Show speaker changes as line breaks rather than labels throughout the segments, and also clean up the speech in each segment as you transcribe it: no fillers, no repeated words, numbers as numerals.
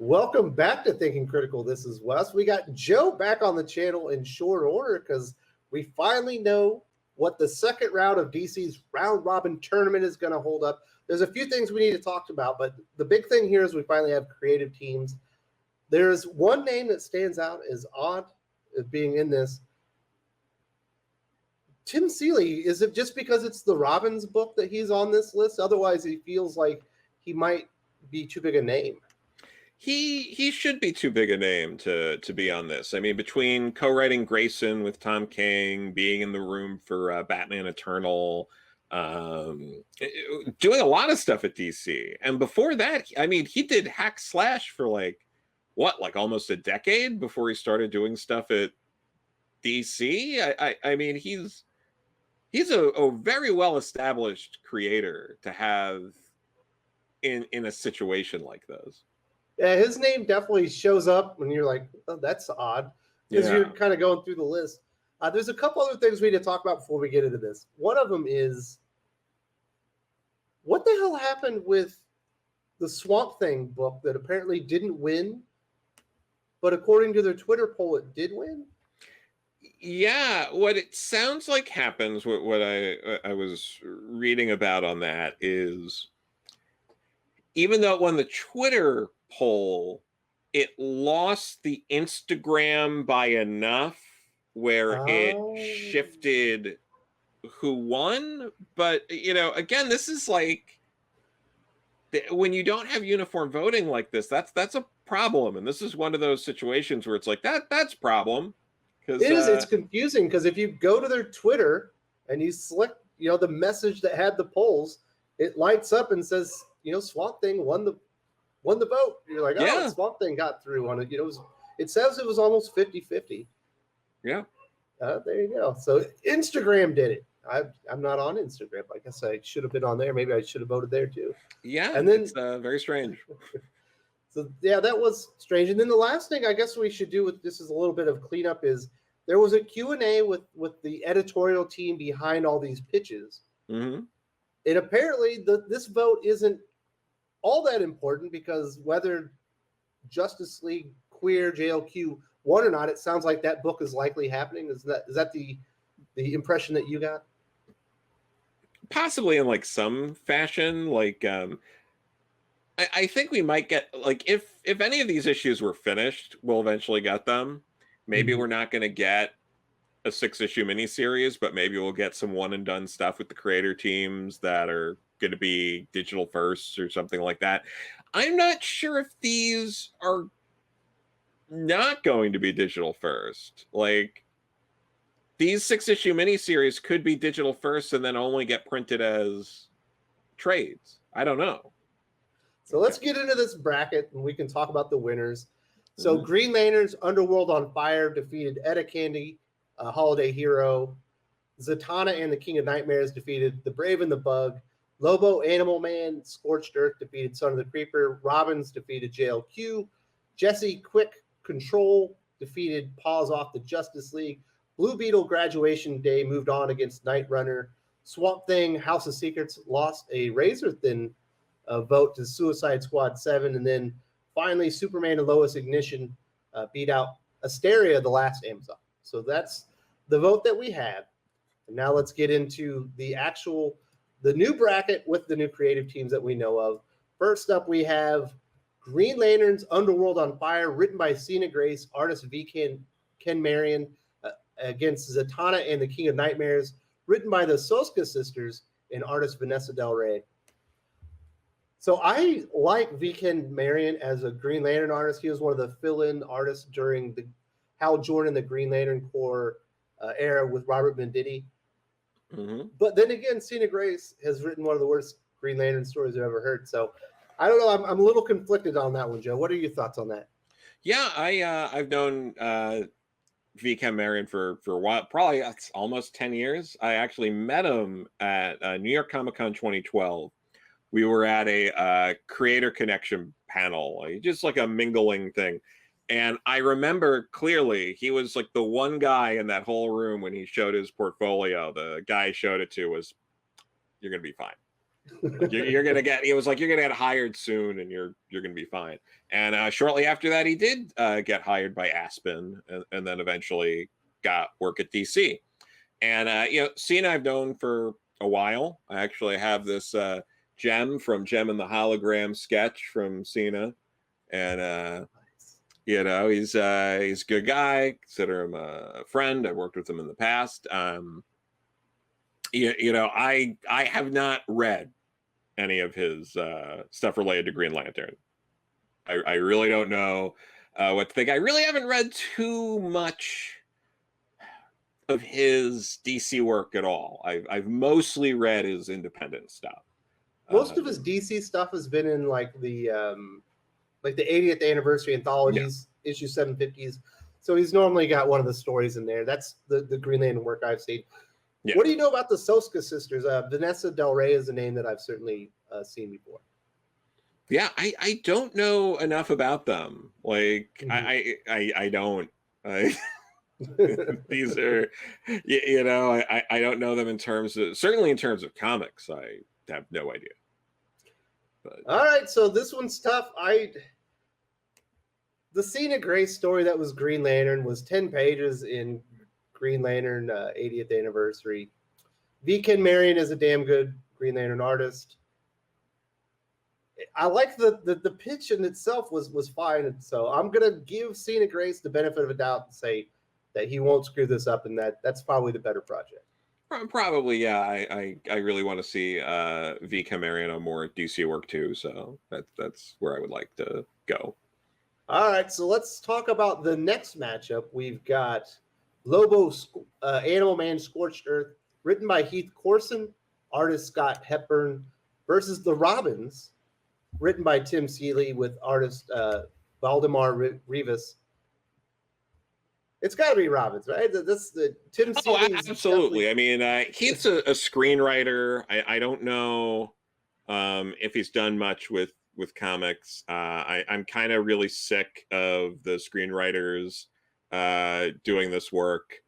Welcome back to Thinking Critical. This is Wes. We got Joe back on the channel in short order because we finally know what the second round of DC's round robin tournament is going to hold up. There's a few things we need to talk about, but the big thing here is we finally have creative teams. There's one name that stands out as odd as being in this. Tim Seeley, is it just because it's the Robins book that he's on this list? Otherwise, he feels like he might be too big a name.
He should be too big a name to be on this. I mean, between co-writing Grayson with Tom King, being in the room for Batman Eternal, doing a lot of stuff at DC, and before that, I mean, he did hack slash for like almost a decade before he started doing stuff at DC. I mean, he's a very well established creator to have in a situation like this.
Yeah, his name definitely shows up when you're like, oh, that's odd, because you're kind of going through the list. There's a couple other things we need to talk about before we get into this. One of them is, what the hell happened with the Swamp Thing book that apparently didn't win, but according to their Twitter poll, it did win?
Yeah, what it sounds like happens, what I was reading about on that is, even though it won the Twitter poll, it lost the Instagram by enough where it shifted who won. But, you know, again, this is like, when you don't have uniform voting like this, that's a problem. And this is one of those situations where it's like, that's a problem.
It is. It's confusing because if you go to their Twitter and you select, you know, the message that had the polls, it lights up and says, you know, Swamp Thing won the vote. You're like, oh, Swamp Thing got through on it. You know, it says it was almost 50-50.
Yeah.
There you go. So Instagram did it. I'm not on Instagram. I guess I should have been on there. Maybe I should have voted there too.
Yeah.
And then
it's very strange.
So yeah, that was strange. And then the last thing I guess we should do with this is a little bit of cleanup is there was a Q&A with the editorial team behind all these pitches.
Mm-hmm.
And apparently this vote isn't all that important because whether Justice League Queer JLQ won or not, it sounds like that book is likely happening. Is that the impression that you got?
Possibly in like some fashion. Like I think we might get, like, if any of these issues were finished, we'll eventually get them. Maybe we're not going to get a 6-issue miniseries, but maybe we'll get some one and done stuff with the creator teams that are going to be digital first or something like that. I'm not sure if these are not going to be digital first. Like, these 6-issue miniseries could be digital first and then only get printed as trades. I don't know.
So let's get into this bracket and we can talk about the winners. So Green Lantern's Underworld on Fire defeated Etta Candy, Holiday Hero. Zatanna and the King of Nightmares defeated The Brave and the Bug. Lobo, Animal Man, Scorched Earth defeated Son of the Creeper. Robins defeated JLQ. Jesse, Quick Control defeated Paws Off the Justice League. Blue Beetle, Graduation Day moved on against Night Runner. Swamp Thing, House of Secrets lost a razor-thin vote to Suicide Squad 7. And then finally, Superman and Lois Ignition beat out Asteria, the last Amazon. So that's the vote that we have. And now let's get into the new bracket with the new creative teams that we know of. First up, we have Green Lantern's Underworld on Fire, written by Sina Grace, artist Ken Marion, against Zatanna and the King of Nightmares, written by the Sosuka Sisters and artist Vanessa Del Rey. So I like Ken Marion as a Green Lantern artist. He was one of the fill-in artists during the Hal Jordan, the Green Lantern Corps era with Robert Venditti. But then again, Sina Grace has written one of the worst Green Lantern stories I've ever heard. So I don't know. I'm a little conflicted on that one, Joe. What are your thoughts on that?
Yeah, I've known Ken Marion for a while, probably almost 10 years. I actually met him at New York Comic Con 2012. We were at a creator connection panel, just like a mingling thing. And I remember clearly he was like the one guy in that whole room when he showed his portfolio. The guy he showed it to was, "You're going to be fine." Like you're gonna get. He was like, you're gonna get hired soon, and you're gonna be fine. And shortly after that, he did get hired by Aspen, and then eventually got work at DC. And Cena I've known for a while. I actually have this Gem from Gem and the Hologram sketch from Cena, and he's a good guy. Consider him a friend. I've worked with him in the past. I have not read any of his stuff related to Green Lantern. I really don't know what to think. I really haven't read too much of his DC work at all. I've mostly read his independent stuff.
Most of his DC stuff has been in like the 80th anniversary anthologies, issue 750s. So he's normally got one of the stories in there. That's the Green Lantern work I've seen. Yeah. What do you know about the Sosuka Sisters? Vanessa Del Rey is a name that I've certainly seen before.
Yeah, I don't know enough about them. Like I don't. These are, I don't know them in terms of, certainly in terms of comics. I have no idea. But.
All right, so this one's tough. The Cena Gray story that was Green Lantern was 10 pages in Green Lantern 80th anniversary. V. Ken Marion is a damn good Green Lantern artist. I like the pitch in itself was fine. So I'm gonna give Cena Grace the benefit of a doubt and say that he won't screw this up, and that's probably the better project.
Probably, yeah. I really want to see V. Ken Marion on more DC work too. So that's where I would like to go.
All right, so let's talk about the next matchup. We've got Lobo, Animal Man, Scorched Earth, written by Heath Corson, artist Scott Hepburn, versus the Robins, written by Tim Seeley with artist Valdemar Rivas. It's got to be Robins, right? That's the Tim Seeley.
Oh, absolutely. I mean, Heath's a screenwriter. I don't know if he's done much with comics. I'm kind of really sick of the screenwriters doing this work.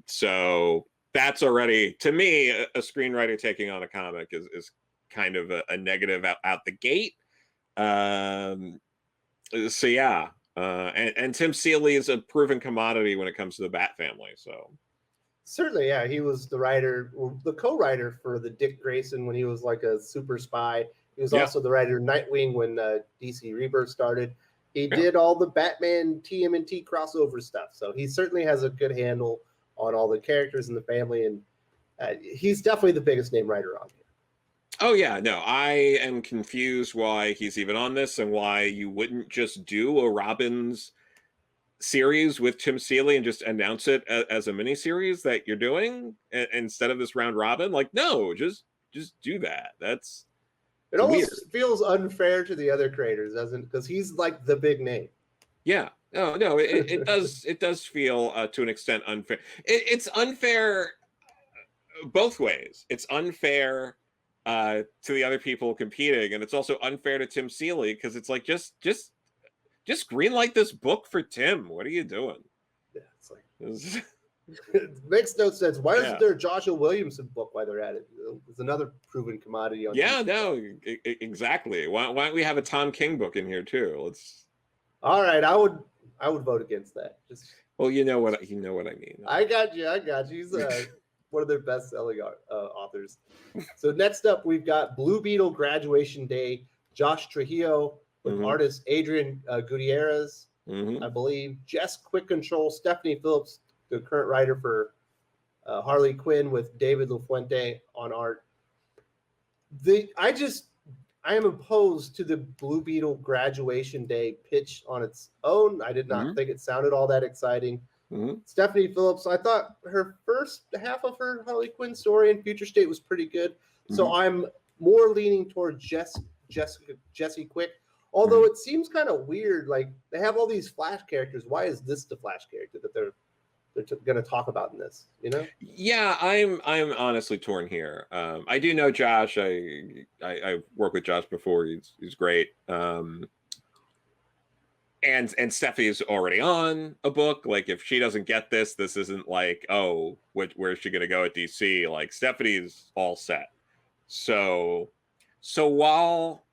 So that's already, to me, a screenwriter taking on a comic is kind of a negative out the gate. So yeah. And Tim Seeley is a proven commodity when it comes to the Bat family. So
certainly, yeah, he was the co-writer for the Dick Grayson when he was like a super spy. He was also the writer of Nightwing when DC Rebirth started. He did all the Batman TMNT crossover stuff. So he certainly has a good handle on all the characters in the family, and he's definitely the biggest name writer on here.
Oh, yeah, no, I am confused why he's even on this and why you wouldn't just do a Robins series with Tim Seeley and just announce it as a miniseries that you're doing instead of this round robin. Like, no, just do that.
It almost feels unfair to the other creators, doesn't it? Because he's like the big name.
Yeah. No, it does. It does feel to an extent unfair. It's unfair both ways. It's unfair to the other people competing, and it's also unfair to Tim Seeley because it's like just greenlight this book for Tim. What are you doing?
Yeah, it's like it makes no sense. Why isn't there a Joshua Williamson book while they're at it? It's another proven commodity on
TV. No, exactly. Why don't we have a Tom King book in here too?
All right, I would vote against that.
Well, you know what I mean.
I got you. He's one of their best-selling authors. So next up, we've got Blue Beetle Graduation Day, Josh Trujillo with artist Adrian Gutierrez, I believe. Jess Quick Control, Stephanie Phillips, the current writer for Harley Quinn, with David LaFuente on art. I am opposed to the Blue Beetle Graduation Day pitch on its own. I did not think it sounded all that exciting. Stephanie Phillips, I thought her first half of her Harley Quinn story in Future State was pretty good. So I'm more leaning toward Jesse Quick. Although it seems kind of weird, like they have all these Flash characters. Why is this the Flash character that they're going to talk about in this? You know?
Yeah, I'm honestly torn here. I do know Josh. I've worked with Josh before. He's great. And Steffi's already on a book. Like, if she doesn't get this isn't like, oh, where's she going to go at DC? Like, Stephanie's all set. So while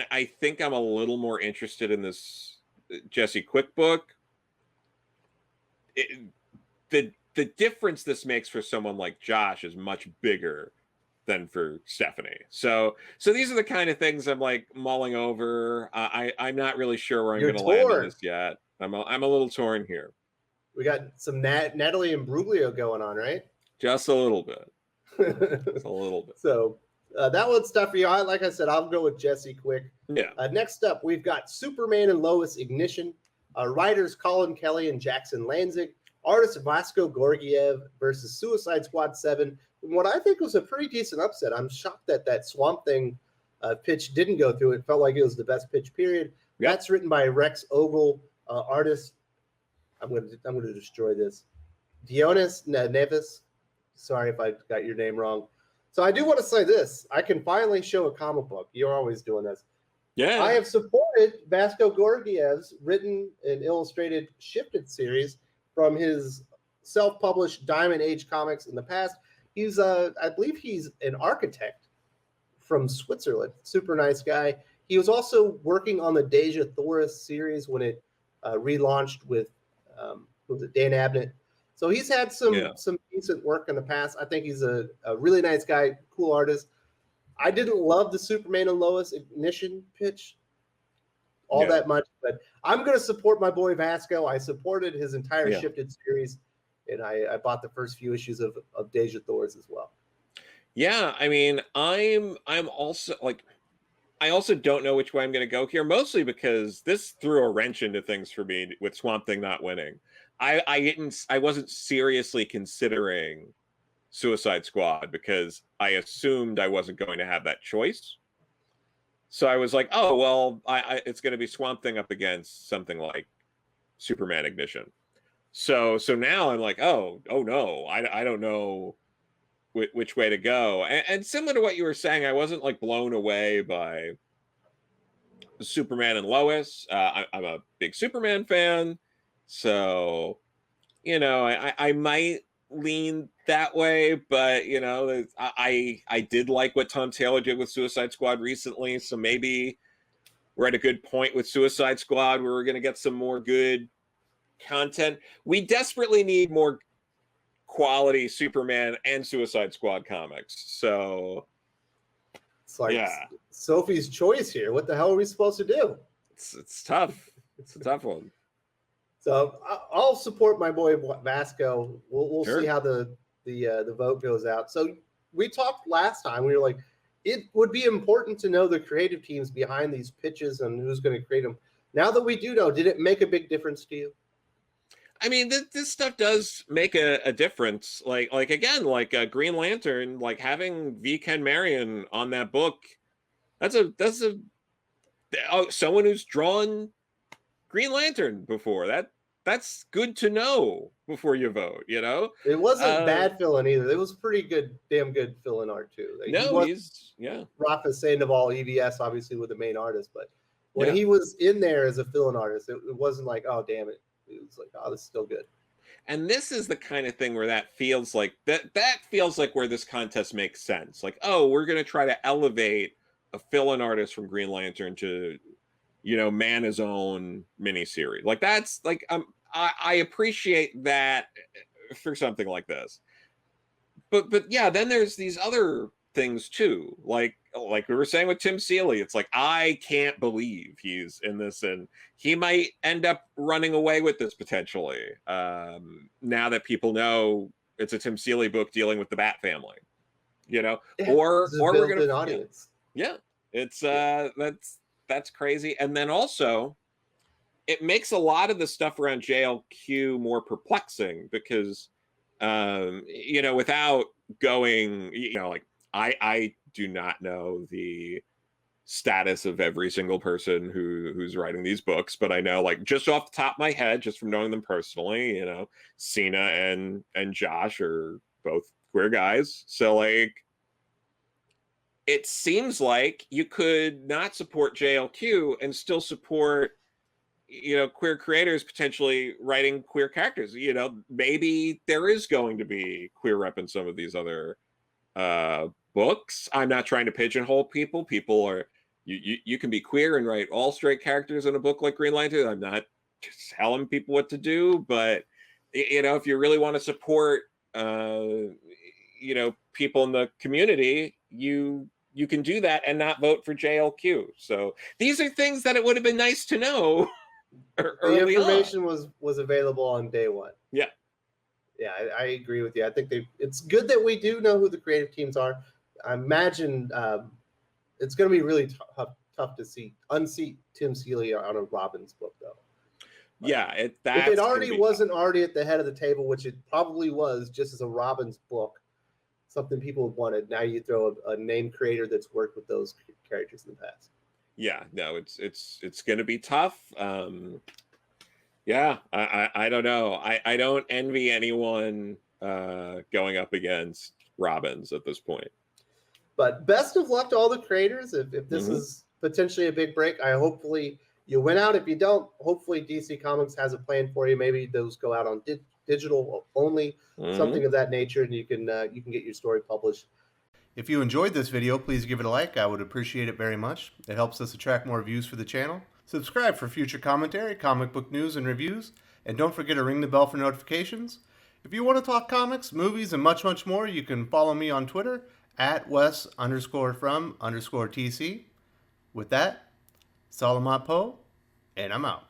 I think I'm a little more interested in this Jesse Quick book, the difference this makes for someone like Josh is much bigger than for Stephanie. So these are the kind of things I'm like mulling over. I'm not really sure where I'm going to land on this yet. I'm a little torn here.
We got some Natalie and Bruglio going on, right?
Just a little bit. Just a little bit.
So that one's tough for you. Like I said, I'll go with Jesse Quick.
Yeah.
Next up, we've got Superman and Lois Ignition. Writers Collin, Kelly, and Jackson Lanzing. Artist Vasco Georgiev versus Suicide Squad 7. What I think was a pretty decent upset. I'm shocked that Swamp Thing pitch didn't go through. It felt like it was the best pitch, period. Yep. That's written by Rex Ogle. Artist, I'm gonna destroy this. Dionis Nevis. Sorry if I got your name wrong. So I do want to say this. I can finally show a comic book. You're always doing this.
Yeah.
I have supported Vasco Georgiev's written and illustrated Shifted series from his self-published Diamond Age comics in the past. He's I believe he's an architect from Switzerland. Super nice guy. He was also working on the Deja Thoris series when it relaunched with was it Dan Abnett. So he's had some decent work in the past. I think he's a really nice guy, cool artist. I didn't love the Superman and Lois Ignition pitch all that much, but I'm going to support my boy Vasco. I supported his entire Shifted series, and I bought the first few issues of Deja Thoris as well.
Yeah, I mean, I'm also like, I also don't know which way I'm going to go here, mostly because this threw a wrench into things for me with Swamp Thing not winning. I wasn't seriously considering Suicide Squad because I assumed I wasn't going to have that choice. So I was like, oh, well, it's going to be Swamp Thing up against something like Superman Ignition. So now I'm like, oh no, I don't know which way to go. And similar to what you were saying, I wasn't like blown away by Superman and Lois. I'm a big Superman fan. So, you know, I might lean that way, but you know, I did like what Tom Taylor did with Suicide Squad recently, so maybe we're at a good point with Suicide Squad where we're going to get some more good content. We desperately need more quality Superman and Suicide Squad comics. So
it's like Sophie's choice here. What the hell are we supposed to do?
It's tough. It's a tough one.
So I'll support my boy Vasco. We'll see how the vote goes out. So we talked last time. We were like, it would be important to know the creative teams behind these pitches and who's going to create them. Now that we do know, did it make a big difference to you?
I mean, this stuff does make a difference. Like again, like Green Lantern, like having V. Ken Marion on that book. That's someone who's drawn Green Lantern before. That's good to know before you vote, you know?
It wasn't bad fill-in either. It was pretty good, damn good fill-in art too. Rafa Sandoval, EVS, obviously with the main artist, but when he was in there as a fill-in artist, it wasn't like, oh damn it. It was like, oh, this is still good.
And this is the kind of thing where that feels like where this contest makes sense. Like, oh, we're gonna try to elevate a fill-in artist from Green Lantern to, you know, man his own miniseries. Like that's like I appreciate that for something like this. But yeah, then there's these other things too. Like we were saying with Tim Seeley, it's like I can't believe he's in this, and he might end up running away with this potentially. Now that people know it's a Tim Seeley book dealing with the Bat family, you know, or we're gonna audience. Yeah, it's that's crazy. And then also it makes a lot of the stuff around JLQ more perplexing because you know, without going, you know, like I do not know the status of every single person who's writing these books, but I know, like, just off the top of my head, just from knowing them personally, you know, Cena and Josh are both queer guys. So like it seems like you could not support JLQ and still support, you know, queer creators potentially writing queer characters. You know, maybe there is going to be queer rep in some of these other books. I'm not trying to pigeonhole people. People are you can be queer and write all straight characters in a book like Green Lantern. I'm not telling people what to do, but if you really want to support people in the community, you can do that and not vote for JLQ. So these are things that it would have been nice to know
the information was available on day one.
Yeah.
Yeah, I agree with you. I think it's good that we do know who the creative teams are. I imagine it's going to be really tough to unseat Tim Seeley on a Robins book, though.
Yeah,
if it already wasn't already at the head of the table, which it probably was, just as a Robins book, something people wanted. Now you throw a name creator that's worked with those characters in the past.
Yeah, no, it's going to be tough. Yeah, I don't know. I don't envy anyone going up against Robins at this point.
But best of luck to all the creators. If this is potentially a big break, hopefully you win out. If you don't, hopefully DC Comics has a plan for you. Maybe those go out on digital only, something of that nature, and you can get your story published. If you enjoyed this video, please give it a like. I would appreciate it very much. It helps us attract more views for the channel. Subscribe for future commentary, comic book news, and reviews. And don't forget to ring the bell for notifications. If you want to talk comics, movies, and much, much more, you can follow me on Twitter at Wes_from_TC. With that, Salamat Po, and I'm out.